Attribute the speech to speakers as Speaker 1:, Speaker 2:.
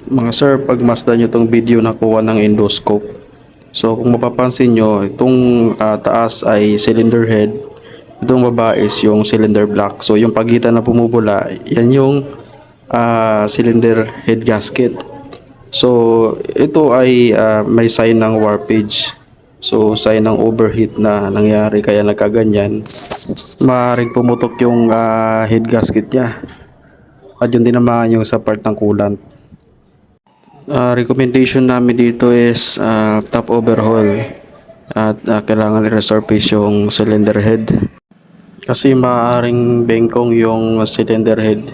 Speaker 1: Mga sir, pagmasdan nyo itong video na kuha ng endoscope. So kung mapapansin nyo, itong taas ay cylinder head, itong baba is yung cylinder block. So yung pagitan na pumupula, yan yung cylinder head gasket. So ito ay may sign ng warpage. So sign ng overheat na nangyari kaya nagkaganyan. Maaaring pumutok yung head gasket niya. At yun din naman yung sa part ng coolant. Recommendation namin dito is top overhaul at kailangan i-resurface yung cylinder head kasi maaaring bengkong yung cylinder head